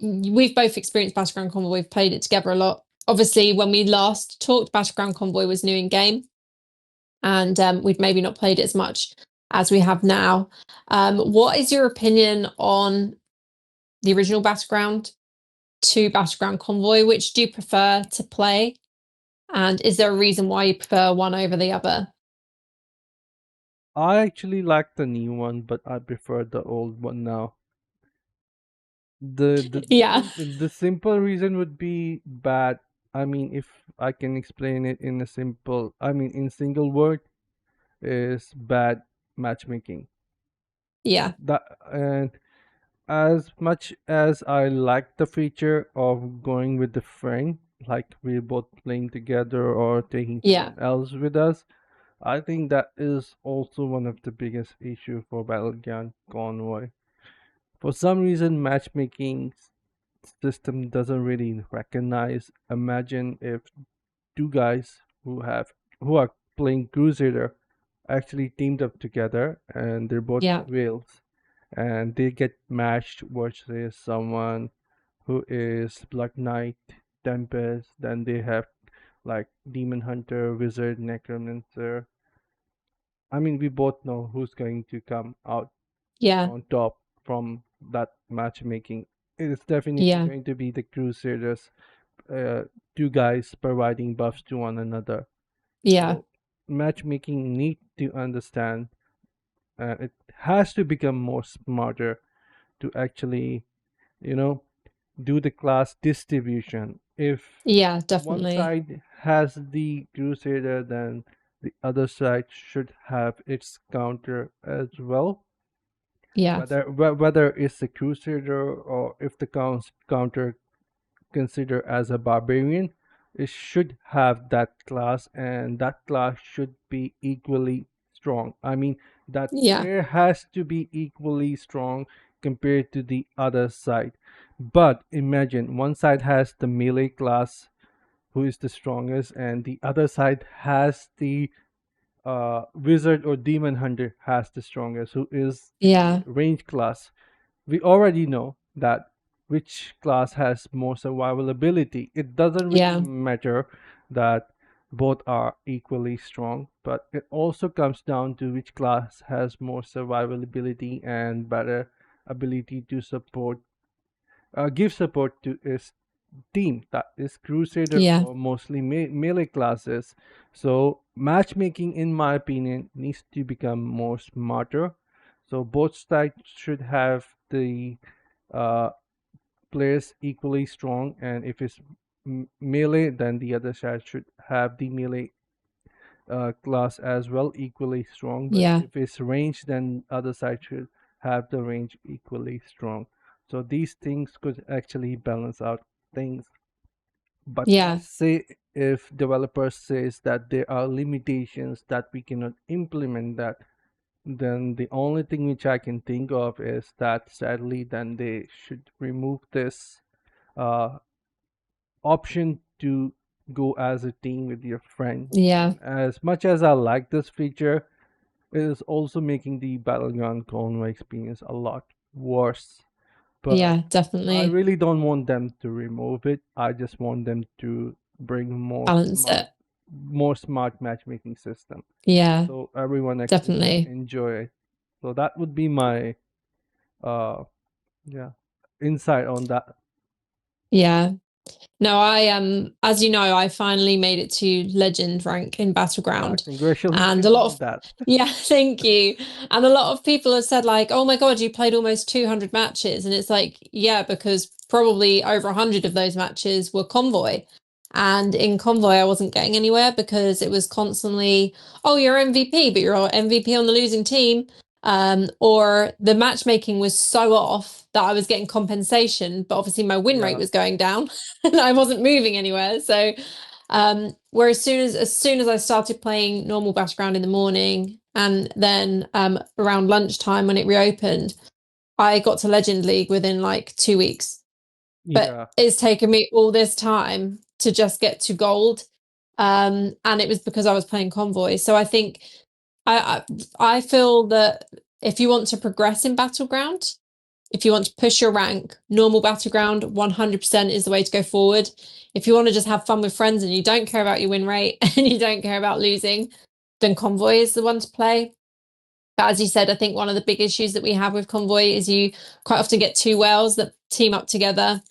we've both experienced Battleground Convoy, we've played it together a lot. Obviously, when we last talked, Battleground Convoy was new in game. and we'd maybe not played it as much as we have now. What is your opinion on the original Battleground to Battleground Convoy? Which do you prefer to play? And is there a reason why you prefer one over the other? I actually like the new one, but I prefer the old one now. Yeah, The simple reason would be bad. I mean, if I can explain it in a simple, I mean, in single word, is bad matchmaking. yeah, That and as much as I like the feature of going with the friend, like we're both playing together or taking yeah, someone else with us, I think that is also one of the biggest issue for Battleground Convoy. For some reason, matchmaking system doesn't really recognize. Imagine if two guys who are playing Crusader actually teamed up together and they're both yeah, whales and they get matched versus someone who is Blood Knight, Tempest, then they have like Demon Hunter, Wizard, Necromancer. I mean, we both know who's going to come out yeah, on top from that matchmaking. It is definitely yeah, going to be the Crusaders, uh, two guys providing buffs to one another. yeah, So matchmaking need to understand, it has to become more smarter to actually, you know, do the class distribution. If yeah, one definitely. side has the Crusader, then the other side should have its counter as well. Yeah, Whether it's the Crusader or if the counter consider as a barbarian, it should have that class, and that class should be equally strong. I mean, that yeah, player has to be equally strong compared to the other side. But imagine one side has the melee class, who is the strongest, and the other side has the wizard or demon hunter has the strongest, who is the yeah, range class. We already know that which class has more survival ability. It doesn't really yeah, matter that both are equally strong, but it also comes down to which class has more survival ability and better ability to support, give support to its team, that is Crusader yeah, or mostly melee classes. So matchmaking, in my opinion, needs to become more smarter. So both sides should have the uh, players equally strong, and if it's melee, then the other side should have the melee class as well equally strong. But yeah, if it's range, then other side should have the range equally strong. So these things could actually balance out things. But yeah, let's say if developers says that there are limitations that we cannot implement that, then the only thing which I can think of is that sadly then they should remove this uh, option to go as a team with your friend. yeah, As much as I like this feature, it is also making the Battleground Convoy experience a lot worse. But yeah, I definitely. really don't want them to remove it. I just want them to bring Balance it. more smart matchmaking system, Yeah, so everyone actually can definitely. enjoy it. So that would be my uh yeah insight on that. Yeah. No, I as you know, I finally made it to legend rank in Battleground. And a Congratulations lot on of that. yeah, thank you. And a lot of people have said like, "Oh my God, you played almost 200 matches." And it's like, yeah, because probably over 100 of those matches were convoy. And in convoy, I wasn't getting anywhere because it was constantly, "Oh, you're MVP, but you're MVP on the losing team." Or the matchmaking was so off that I was getting compensation, but obviously my win rate Yeah, was going down and I wasn't moving anywhere. So, where as soon as I started playing normal battleground in the morning, and then around lunchtime when it reopened, I got to Legend League within like 2 weeks. But yeah, it's taken me all this time to just get to gold. And it was because I was playing convoy. So I think I feel that if you want to progress in battleground, if you want to push your rank, normal battleground 100% is the way to go forward. If you want to just have fun with friends and you don't care about your win rate and you don't care about losing, then Convoy is the one to play. But as you said, I think one of the big issues that we have with Convoy is you quite often get two whales that team up together.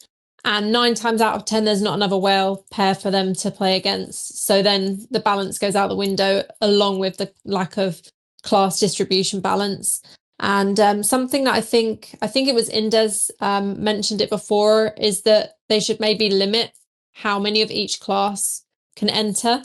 And 9 times out of 10, there's not another whale pair for them to play against. So then the balance goes out the window, along with the lack of class distribution balance. And something that I think it was Indes mentioned it before, is that they should maybe limit how many of each class can enter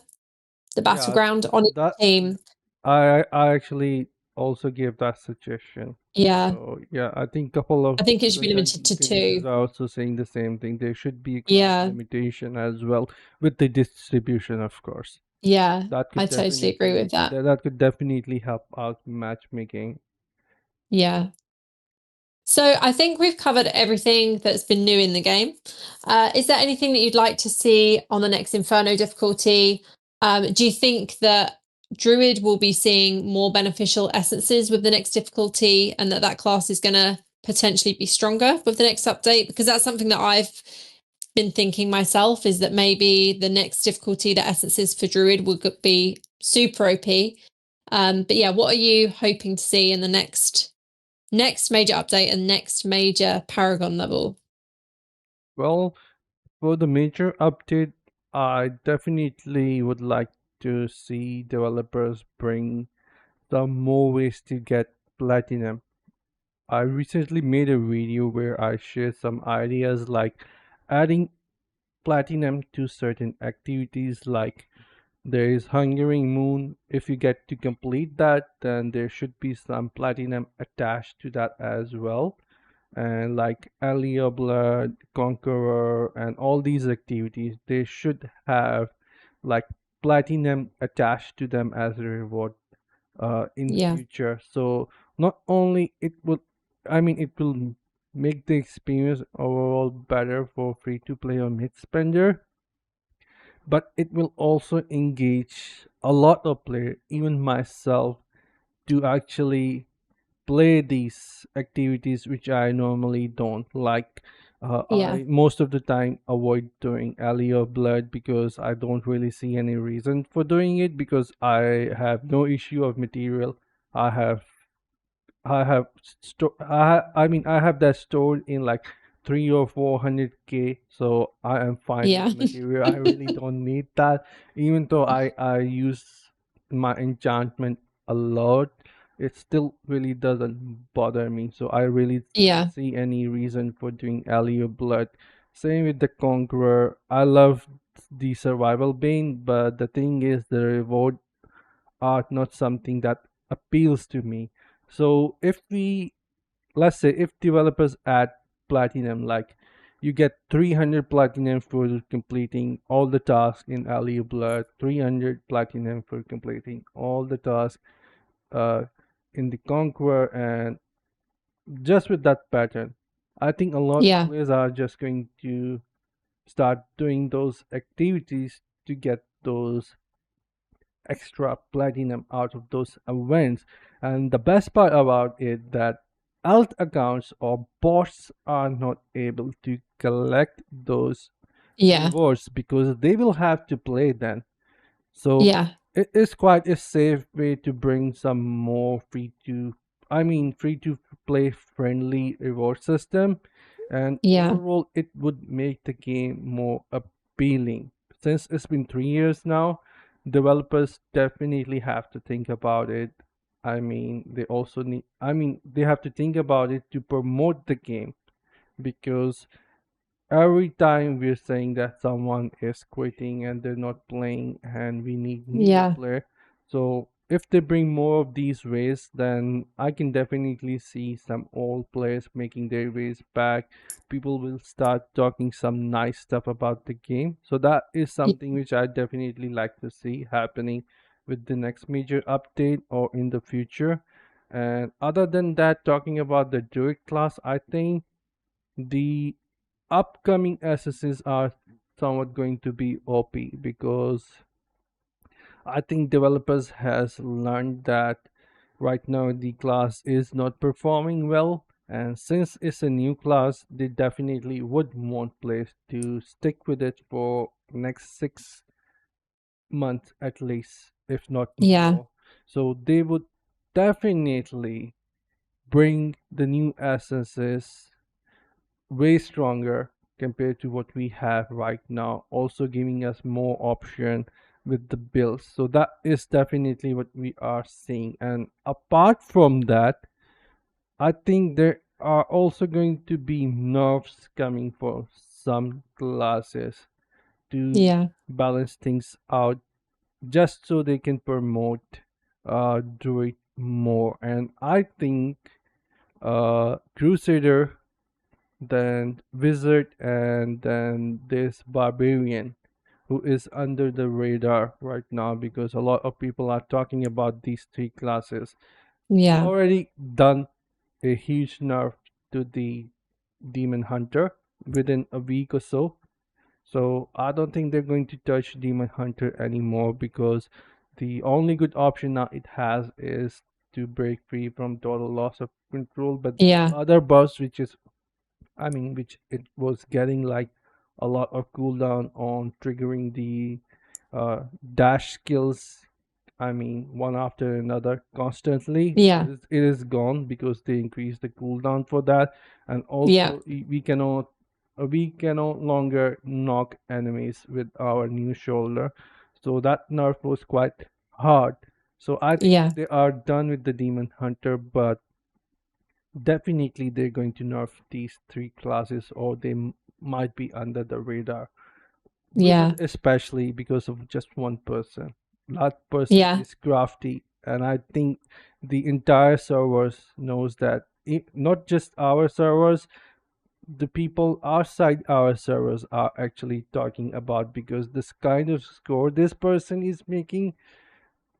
the Yeah, battleground on each that team. I actually also gave that suggestion. Yeah, So yeah, I think couple of I think it should be content limited to creators two. are also saying the same thing. There should be a class Yeah, limitation as well with the distribution, of course. yeah, That I could totally agree with definitely that. that could definitely help out matchmaking. Yeah. So I think we've covered everything that's been new in the game. Is there anything that you'd like to see on the next Inferno difficulty? Do you think that Druid will be seeing more beneficial essences with the next difficulty, and that class is going to potentially be stronger with the next update? Because that's something that I've been thinking myself, is that maybe the next difficulty, the essences for Druid, will be super OP. But yeah, what are you hoping to see in the next major update and next major Paragon level? Well, for the major update, I definitely would like to see developers bring some more ways to get platinum. I recently made a video where I shared some ideas like adding platinum to certain activities, like there is Hungering Moon. If you get to complete that, then there should be some platinum attached to that as well. And like Aliyah Blood, Conqueror, and all these activities, they should have like platinum attached to them as a reward in the Yeah, future. So not only it will, I mean, it will make the experience overall better for free to play or mid spender, but it will also engage a lot of players, even myself, to actually play these activities which I normally don't like. yeah, I most of the time avoid doing Alley of Blood because I don't really see any reason for doing it because I have no issue of material. I have I mean I have that stored in like 3 or 400K, so I am fine with yeah, material. I really don't need that. Even though I use my enchantment a lot, it still really doesn't bother me. So I really don't yeah, see any reason for doing Alley of Blood. Same with the Conqueror. I love the survival bane, but the thing is the reward are not something that appeals to me. So if we, let's say if developers add platinum, like you get 300 platinum for completing all the tasks in Alley of Blood, 300 platinum for completing all the tasks uh, in the Conqueror, and just with that pattern, I think a lot of yeah, players are just going to start doing those activities to get those extra platinum out of those events. And the best part about it that alt accounts or bots are not able to collect those yeah, rewards because they will have to play then. So yeah, it is quite a safe way to bring some more free to play friendly reward system, and yeah, overall it would make the game more appealing. Since it's been 3 years now, developers definitely have to think about it. They have to think about it to promote the game because every time we're saying that someone is quitting and they're not playing and we need new yeah, player, so if they bring more of these ways, then I can definitely see some old players making their ways back. People will start talking some nice stuff about the game, so that is something which I definitely like to see happening with the next major update or in the future. And other than that, talking about the Druid class, I think the upcoming SSs are somewhat going to be OP because I think developers has learned that right now the class is not performing well, and since it's a new class they definitely would want players to stick with it for next 6 months at least. if not Yeah. more. So they would definitely bring the new essences way stronger compared to what we have right now, also giving us more option with the builds. So that is definitely what we are seeing. And apart from that, I think there are also going to be nerfs coming for some classes to Yeah. balance things out, just so they can promote Druid more. And I think Crusader, then Wizard, and then this Barbarian, who is under the radar right now because a lot of people are talking about these three classes. They Yeah. already done a huge nerf to the Demon Hunter within a week or so. So I don't think they're going to touch Demon Hunter anymore because the only good option now it has is to break free from total loss of control. But the Yeah. other buffs, which it was getting like a lot of cooldown on triggering the uh, dash skills. One after another constantly. Yeah. It is gone because they increased the cooldown for that, and Yeah. also we can no longer knock enemies with our new shoulder. So that nerf was quite hard. So I think Yeah. they are done with the demon hunter, but definitely they're going to nerf these three classes, or they might be under the radar. Yeah. Wizard especially because of just one person. That person Yeah. is crafty, and I think the entire servers knows that. Not just our servers, the people outside our servers are actually talking about, because this kind of score this person is making,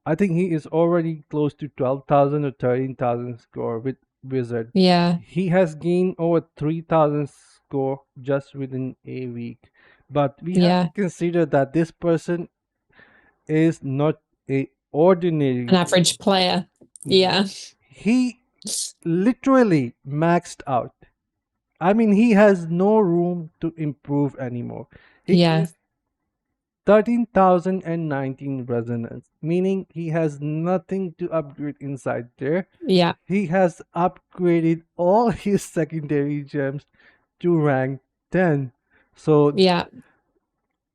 I think he is already close to 12,000 or 13,000 score with Wizard. Yeah. He has gained over 3,000 score just within a week. But we have to Yeah. consider that this person is not a ordinary An player. average player. Yeah. Yeah. He literally maxed out. He has no room to improve anymore. He Yeah. is 13,019 resonance, meaning he has nothing to upgrade inside there. Yeah. He has upgraded all his secondary gems to rank 10. So Yeah.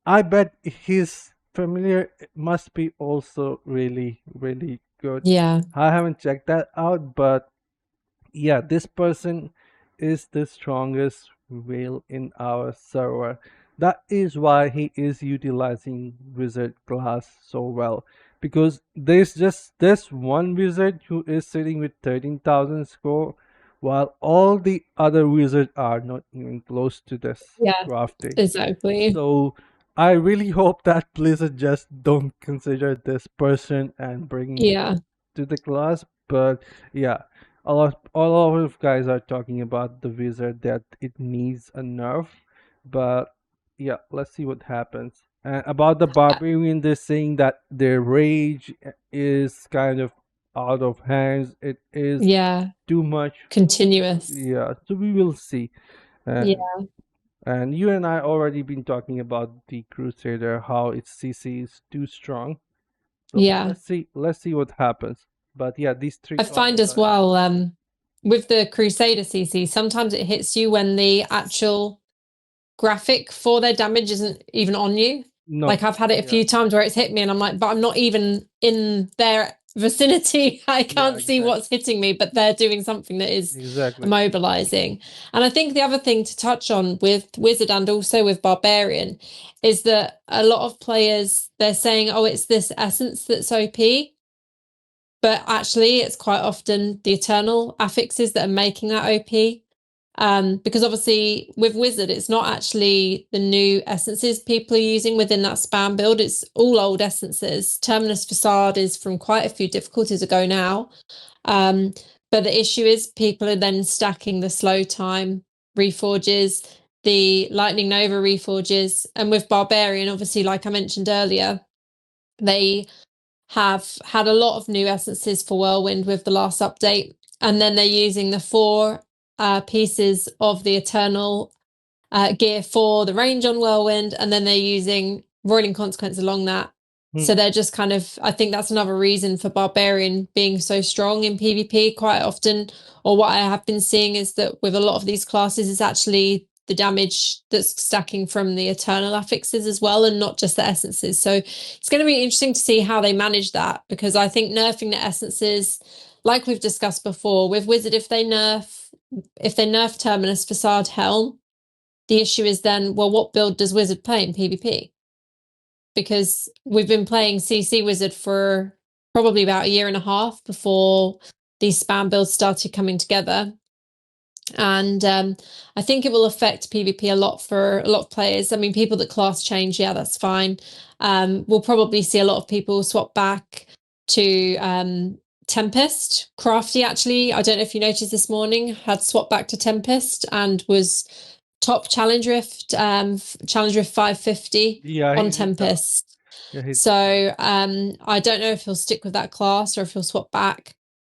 I bet his familiar must be also really, really good. Yeah. I haven't checked that out, but yeah, this person is the strongest whale in our server. That is why he is utilizing wizard class so well, because there's just this one wizard who is sitting with 13,000 score, while all the other wizards are not even close to this Yeah. crafting. Exactly. So I really hope that Blizzard just don't consider this person and bringing him Yeah. to the class. But yeah, a lot of guys are talking about the wizard that it needs a nerf. But yeah, let's see what happens. And about the Uh, barbarian, they're saying that their rage is kind of out of hands. It is yeah. too much. Continuous. Yeah, so we will see. And Yeah. and you and I already been talking about the Crusader, how its CC is too strong. So Yeah. let's see what happens. But yeah, these I three are the find as guys. well, with the Crusader CC, sometimes it hits you when the actual graphic for their damage isn't even on you. No, Like I've had it a yeah, few times where it's hit me and I'm like, but I'm not even in their vicinity. I yeah, can't see what's exactly, hitting me, but they're doing something that is exactly. immobilizing. And I think the other thing to touch on with Wizard and also with Barbarian is that a lot of players, they're saying, oh, it's this essence that's OP. But actually, it's quite often the eternal affixes that are making that OP. Because obviously with Wizard, it's not actually the new essences people are using within that spam build. It's all old essences. Terminus Facade is from quite a few difficulties ago now. Um, but the issue is people are then stacking the slow time reforges, the Lightning Nova reforges, and with Barbarian, obviously, like I mentioned earlier, they have had a lot of new essences for Whirlwind with the last update, and then they're using the four pieces of the Eternal gear for the range on Whirlwind, and then they're using Roiling Consequence along that So they're just kind of, I think that's another reason for Barbarian being so strong in PvP quite often. Or what I have been seeing is that with a lot of these classes, it's actually the damage that's stacking from the eternal affixes as well, and not just the essences. So it's going to be interesting to see how they manage that, because I think nerfing the essences, like we've discussed before, with Wizard, if they nerf Terminus Facade Helm, the issue is then, well, what build does Wizard play in PvP? Because we've been playing CC Wizard for probably about a year and a half before these spam builds started coming together. And I think it will affect PvP a lot for a lot of players. I mean, people that class change, yeah, that's fine. We'll probably see a lot of people swap back to Tempest. Crafty, actually, I don't know if you noticed this morning, had swapped back to Tempest and was top Challenge Rift, Challenge Rift 550 Yeah, on he did that. Tempest. Yeah, he did that. So I don't know if he'll stick with that class or if he'll swap back.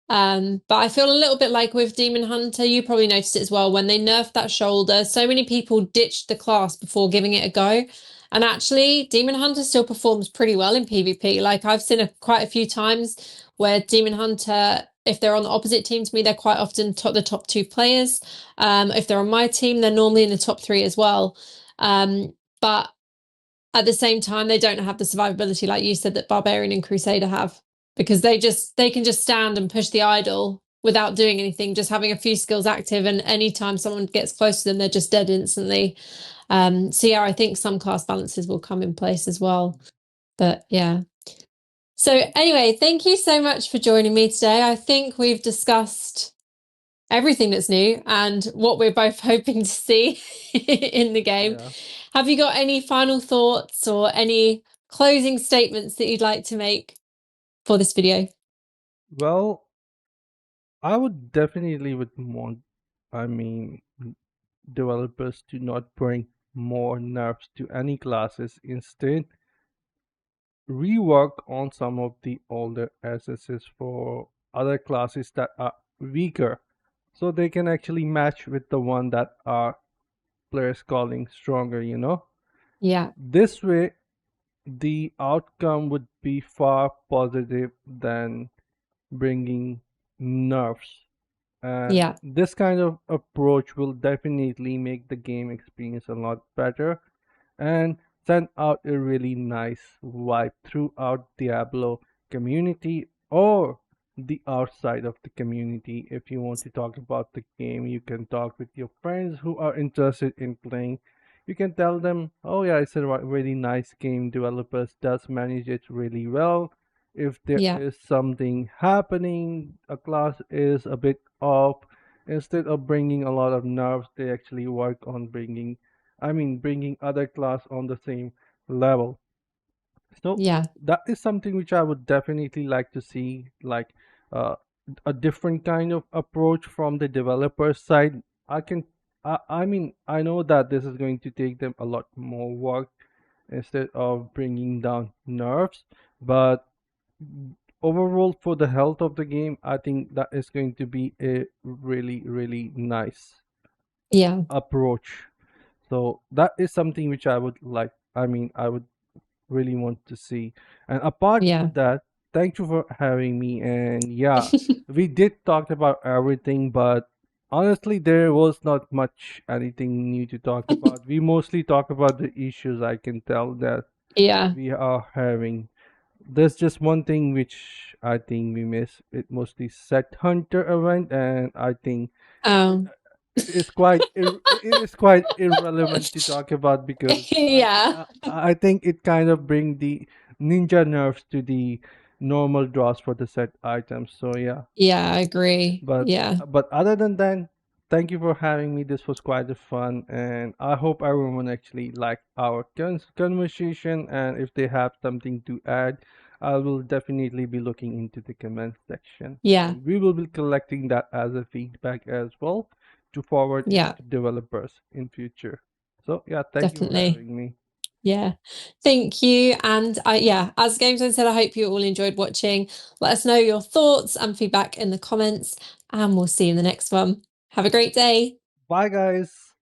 But I feel a little bit like with Demon Hunter, you probably noticed it as well. When they nerfed that shoulder, so many people ditched the class before giving it a go. And actually, Demon Hunter still performs pretty well in PvP. Like I've seen quite a few times where Demon Hunter, if they're on the opposite team to me, they're quite often the top two players. If they're on my team, they're normally in the top three as well. But at the same time, they don't have the survivability, like you said, that Barbarian and Crusader have, because they can just stand and push the idol without doing anything, just having a few skills active, and anytime someone gets close to them, they're just dead instantly. So yeah, I think some class balances will come in place as well. But yeah. So anyway, thank you so much for joining me today. I think we've discussed everything that's new and what we're both hoping to see in the game. Yeah. Have you got any final thoughts or any closing statements that you'd like to make for this video? Well, I would definitely would want, I mean, developers to not bring more nerfs to any classes. Instead, rework on some of the older SSs for other classes that are weaker, so they can actually match with the one that are players calling stronger, you know? Yeah, This way, the outcome would be far positive than bringing nerfs. And yeah, this kind of approach will definitely make the game experience a lot better and send out a really nice vibe throughout Diablo community or the outside of the community. If you want to talk about the game, you can talk with your friends who are interested in playing. You can tell them, oh yeah, it's a really nice game. Developers does manage it really well. If there yeah, is something happening, a class is a bit off, instead of bringing a lot of nerfs, they actually work on bringing other class on the same level. So yeah, that is something which I would definitely like to see, like uh, a different kind of approach from the developer side. I can, I know that this is going to take them a lot more work instead of bringing down nerfs, but overall for the health of the game, I think that is going to be a really, really nice yeah, approach. So that is something which I would like. I would really want to see. And apart yeah. from that, thank you for having me. And yeah, we did talk about everything, but honestly, there was not much anything new to talk about. We mostly talk about the issues I can tell that Yeah. we are having. There's just one thing which I think we miss. It mostly set hunter event, and I think Um, it is quite irrelevant to talk about because yeah, I think it kind of bring the ninja nerfs to the normal draws for the set items. So yeah, yeah, I agree. but Yeah, other than that, thank you for having me. This was quite a fun, and I hope everyone actually liked our conversation. And if they have something to add, I will definitely be looking into the comment section, yeah, and we will be collecting that as a feedback as well to forward it yeah, to developers in future. So yeah, thank you for definitely. having me. Yeah. Thank you. And yeah, as Games said, I hope you all enjoyed watching. Let us know your thoughts and feedback in the comments, and we'll see you in the next one. Have a great day. Bye, guys.